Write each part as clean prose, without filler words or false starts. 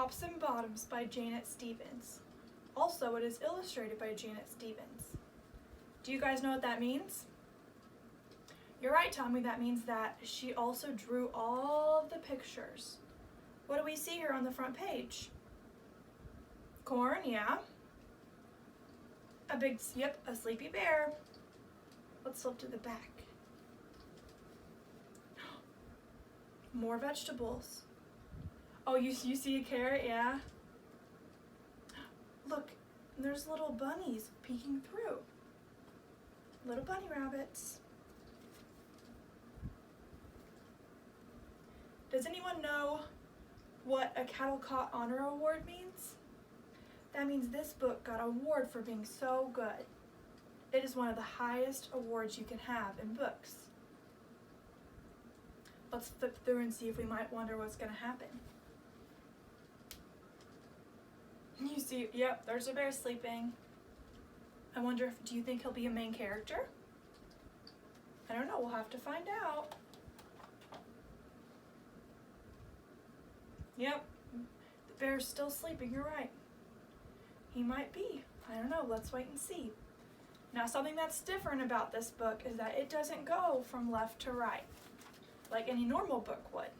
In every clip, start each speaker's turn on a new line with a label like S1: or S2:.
S1: Tops and Bottoms by Janet Stevens. Also, it is illustrated by Janet Stevens. Do you guys know what that means? You're right, Tommy, that means that she also drew all of the pictures. What do we see here on the front page? Corn, yeah. A sleepy bear. Let's flip to the back. More vegetables. Oh, you see a carrot, yeah? Look, there's little bunnies peeking through. Little bunny rabbits. Does anyone know what a Cattle Caught Honor Award means? That means this book got an award for being so good. It is one of the highest awards you can have in books. Let's flip through and see if we might wonder what's going to happen. You see, yep, there's a bear sleeping. I wonder do you think he'll be a main character? I don't know, we'll have to find out. Yep, the bear's still sleeping, you're right. He might be, I don't know, let's wait and see. Now something that's different about this book is that it doesn't go from left to right, like any normal book would.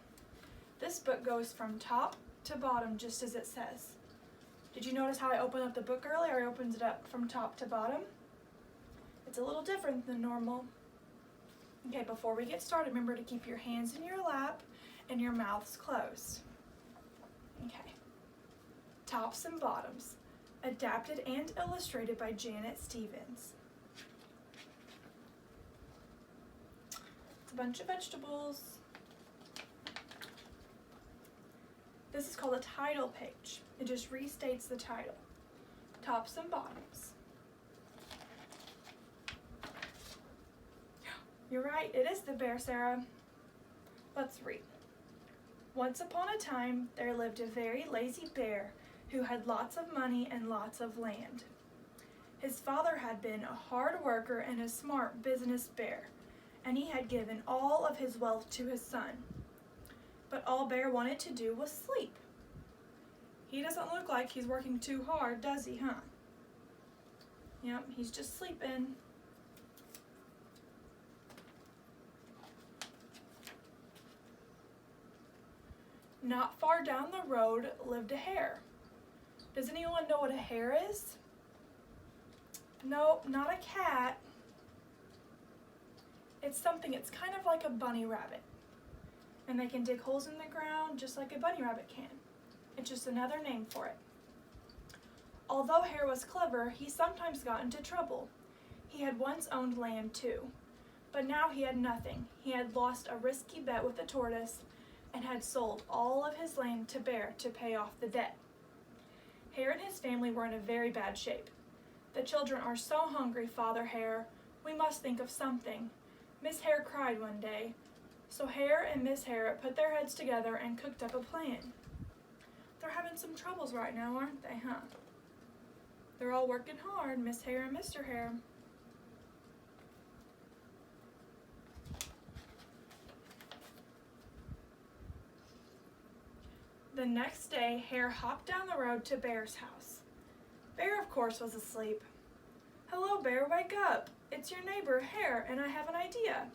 S1: This book goes from top to bottom just as it says. Did you notice how I opened up the book earlier? I opened it up from top to bottom. It's a little different than normal. Okay, before we get started, remember to keep your hands in your lap and your mouths closed. Okay. Tops and Bottoms, adapted and illustrated by Janet Stevens. It's a bunch of vegetables. This is called a title page. It just restates the title. Tops and Bottoms. You're right, it is the bear, Sarah. Let's read. Once upon a time, there lived a very lazy bear who had lots of money and lots of land. His father had been a hard worker and a smart business bear, and he had given all of his wealth to his son. But all Bear wanted to do was sleep. He doesn't look like he's working too hard, does he, huh? Yep, he's just sleeping. Not far down the road lived a hare. Does anyone know what a hare is? No, not a cat. It's kind of like a bunny rabbit. And they can dig holes in the ground just like a bunny rabbit can. It's just another name for it. Although Hare was clever, he sometimes got into trouble. He had once owned land too, but now he had nothing. He had lost a risky bet with the tortoise and had sold all of his land to Bear to pay off the debt. Hare and his family were in a very bad shape. The children are so hungry, Father Hare. We must think of something. Miss Hare cried one day. So Hare and Miss Hare put their heads together and cooked up a plan. They're having some troubles right now, aren't they, huh? They're all working hard, Miss Hare and Mr. Hare. The next day, Hare hopped down the road to Bear's house. Bear, of course, was asleep. Hello, Bear, wake up. It's your neighbor, Hare, and I have an idea.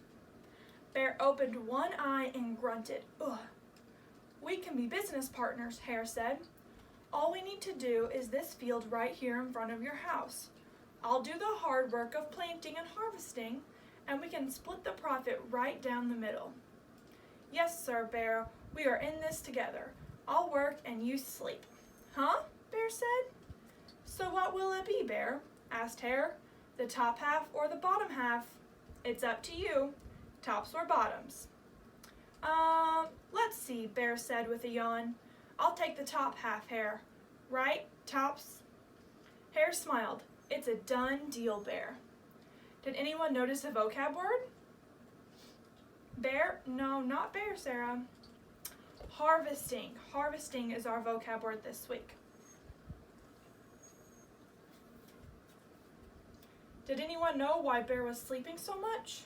S1: Bear opened one eye and grunted. Ugh. We can be business partners, Hare said. All we need to do is this field right here in front of your house. I'll do the hard work of planting and harvesting, and we can split the profit right down the middle. Yes, sir, Bear, we are in this together. I'll work and you sleep. Huh? Bear said. So what will it be, Bear? Asked Hare. The top half or the bottom half? It's up to you. Tops or bottoms? Let's see, Bear said with a yawn. I'll take the top half, Hare. Right, Tops? Hare smiled. It's a done deal, Bear. Did anyone notice a vocab word? Bear? No, not Bear, Sarah. Harvesting. Harvesting is our vocab word this week. Did anyone know why Bear was sleeping so much?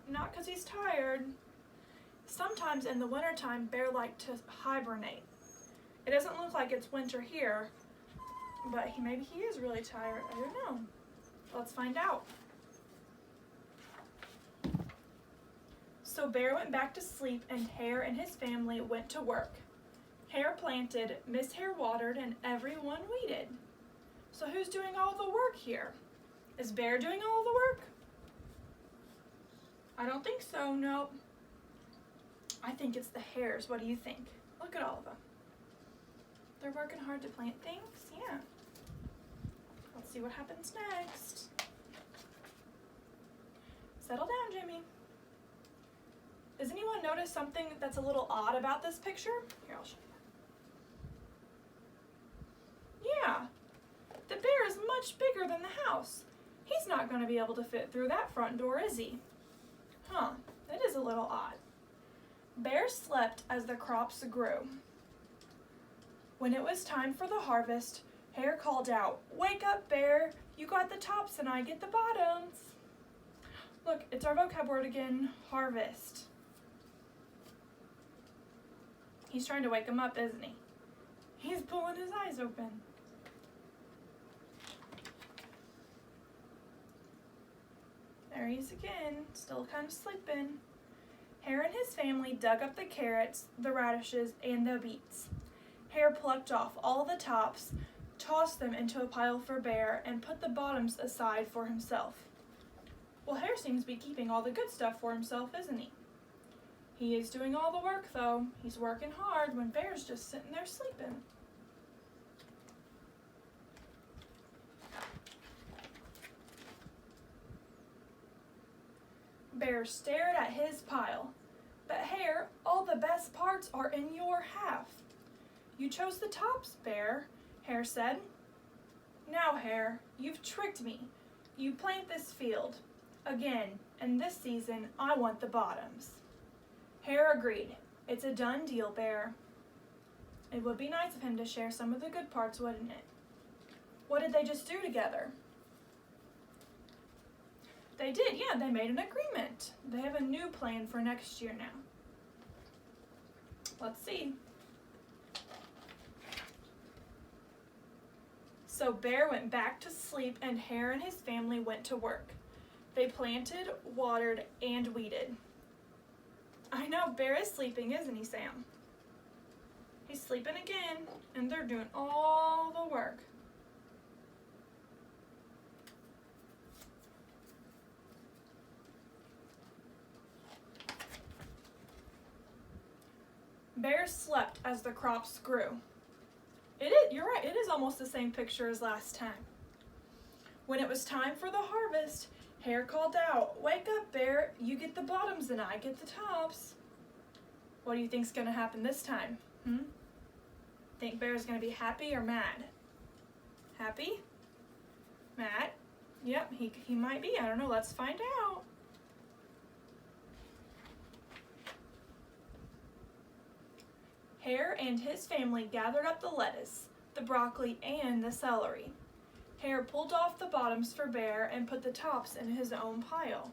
S1: Not because he's tired. Sometimes in the wintertime, bears like to hibernate. It doesn't look like it's winter here, but maybe he is really tired. I don't know. Let's find out. So Bear went back to sleep, and Hare and his family went to work. Hare planted, Miss Hare watered, and everyone weeded. So who's doing all the work here? Is Bear doing all the work? I don't think so, nope. I think it's the hares. What do you think? Look at all of them. They're working hard to plant things, yeah. Let's see what happens next. Settle down, Jimmy. Does anyone notice something that's a little odd about this picture? Here, I'll show you. Yeah, the bear is much bigger than the house. He's not going to be able to fit through that front door, is he? Huh, that is a little odd. Bear slept as the crops grew. When it was time for the harvest, Hare called out, "Wake up, Bear! You got the tops and I get the bottoms." Look, it's our vocab word again, harvest. He's trying to wake him up, isn't he? He's pulling his eyes open. There he is again, still kind of sleeping. Hare and his family dug up the carrots, the radishes, and the beets. Hare plucked off all the tops, tossed them into a pile for Bear, and put the bottoms aside for himself. Well, Hare seems to be keeping all the good stuff for himself, isn't he? He is doing all the work, though. He's working hard when Bear's just sitting there sleeping. Bear stared at his pile. "But Hare, all the best parts are in your half." "You chose the tops, Bear," Hare said. "Now, Hare, you've tricked me. You plant this field. Again, and this season, I want the bottoms." Hare agreed. "It's a done deal, Bear." It would be nice of him to share some of the good parts, wouldn't it? What did they just do together? They did, yeah, they made an agreement. They have a new plan for next year now. Let's see. So Bear went back to sleep, and Hare and his family went to work. They planted, watered, and weeded. I know, Bear is sleeping, isn't he, Sam? He's sleeping again, and they're doing all the work. Bear slept as the crops grew. You're right, it is almost the same picture as last time. When it was time for the harvest, Hare called out, "Wake up, Bear, you get the bottoms and I get the tops." What do you think's gonna happen this time? Think Bear's gonna be happy or mad? Happy? Mad? Yep, he might be, I don't know, let's find out. Hare and his family gathered up the lettuce, the broccoli, and the celery. Hare pulled off the bottoms for Bear and put the tops in his own pile.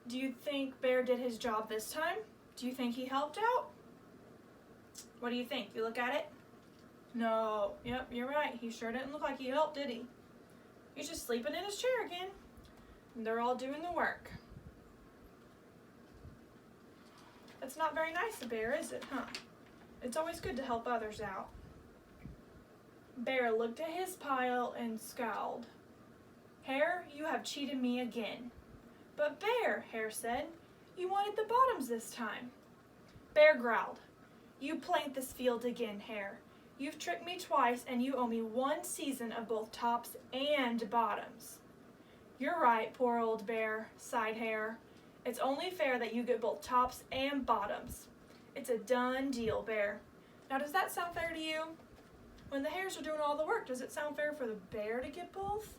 S1: Do you think Bear did his job this time? Do you think he helped out? What do you think? You look at it? No. Yep, you're right. He sure didn't look like he helped, did he? He's just sleeping in his chair again. And they're all doing the work. That's not very nice of Bear, is it, huh? It's always good to help others out. Bear looked at his pile and scowled. "Hare, you have cheated me again." "But Bear," Hare said, "you wanted the bottoms this time." Bear growled. "You plant this field again, Hare. You've tricked me twice and you owe me one season of both tops and bottoms." "You're right, poor old Bear," sighed Hare. "It's only fair that you get both tops and bottoms. It's a done deal, Bear." Now, does that sound fair to you? When the hares are doing all the work, does it sound fair for the bear to get both?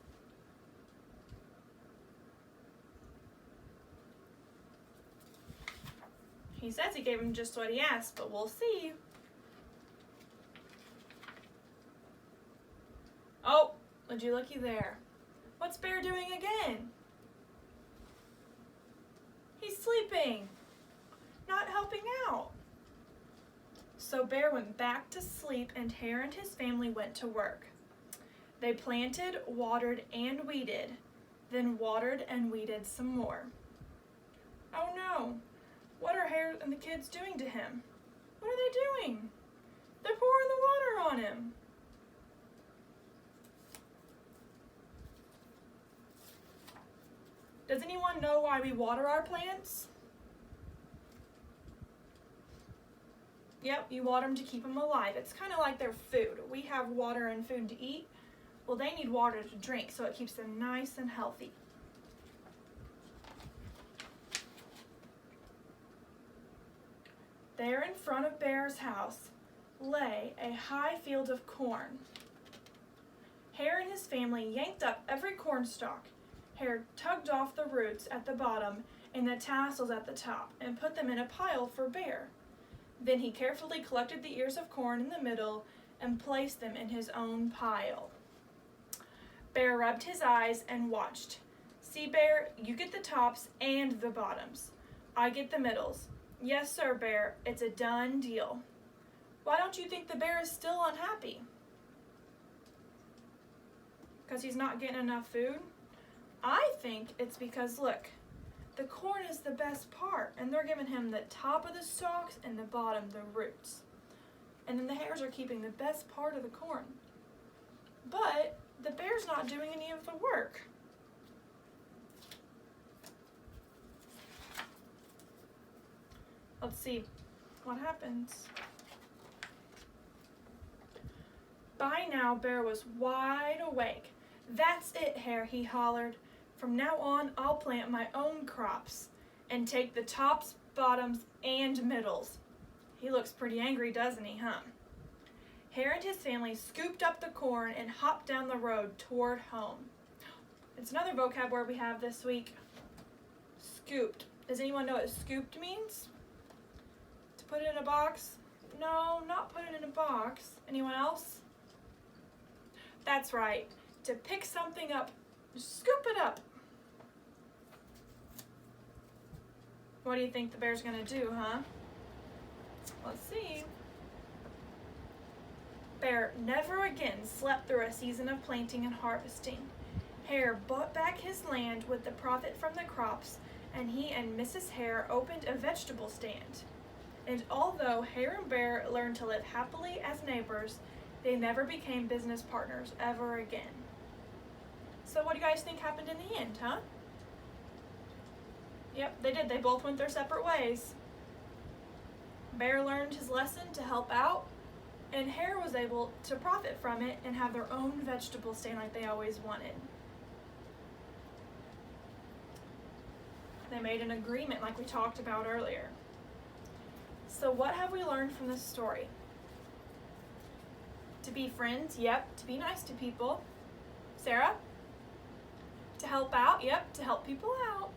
S1: He says he gave him just what he asked, but we'll see. Oh, would you looky there. What's Bear doing again? He's sleeping. not helping out. So Bear went back to sleep and Hare and his family went to work. They planted, watered, and weeded, then watered and weeded some more. Oh no, what are Hare and the kids doing to him? What are they doing? They're pouring the water on him. Does anyone know why we water our plants? Yep, you water them to keep them alive. It's kind of like their food. We have water and food to eat. Well, they need water to drink, so it keeps them nice and healthy. There in front of Bear's house lay a high field of corn. Hare and his family yanked up every corn stalk. Hare tugged off the roots at the bottom and the tassels at the top and put them in a pile for Bear. Then he carefully collected the ears of corn in the middle and placed them in his own pile. Bear rubbed his eyes and watched. See, Bear, you get the tops and the bottoms. I get the middles. Yes, sir, Bear, it's a done deal. Why don't you think the bear is still unhappy? Because he's not getting enough food? I think it's because, look, the corn is the best part, and they're giving him the top of the stalks and the bottom, the roots. And then the hares are keeping the best part of the corn. But the bear's not doing any of the work. Let's see what happens. By now, Bear was wide awake. That's it, Hare, he hollered. From now on, I'll plant my own crops and take the tops, bottoms, and middles. He looks pretty angry, doesn't he, huh? Hare and his family scooped up the corn and hopped down the road toward home. It's another vocab word we have this week. Scooped. Does anyone know what scooped means? To put it in a box? No, not put it in a box. Anyone else? That's right. To pick something up. Scoop it up. What do you think the bear's gonna do, huh? Let's see. Bear never again slept through a season of planting and harvesting. Hare bought back his land with the profit from the crops, and he and Mrs. Hare opened a vegetable stand. And although Hare and Bear learned to live happily as neighbors, they never became business partners ever again. So what do you guys think happened in the end, huh? Yep, they did. They both went their separate ways. Bear learned his lesson to help out, and Hare was able to profit from it and have their own vegetable stand like they always wanted. They made an agreement like we talked about earlier. So what have we learned from this story? To be friends, yep. To be nice to people. Sarah? To help out, yep. To help people out.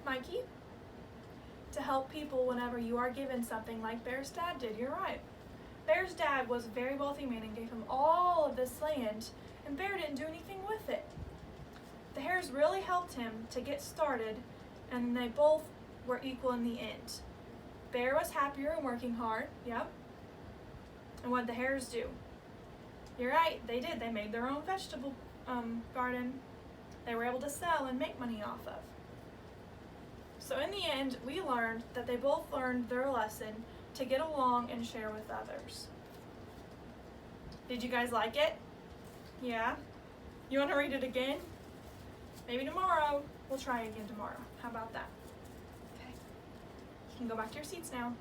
S1: Mikey? To help people whenever you are given something like Bear's dad did, you're right. Bear's dad was a very wealthy man and gave him all of this land, and Bear didn't do anything with it. The hares really helped him to get started, and they both were equal in the end. Bear was happier and working hard, yep. And what did the hares do? You're right, they did. They made their own vegetable garden. They were able to sell and make money off of. So in the end, we learned that they both learned their lesson to get along and share with others. Did you guys like it? Yeah? You want to read it again? Maybe tomorrow. We'll try again tomorrow. How about that? Okay. You can go back to your seats now.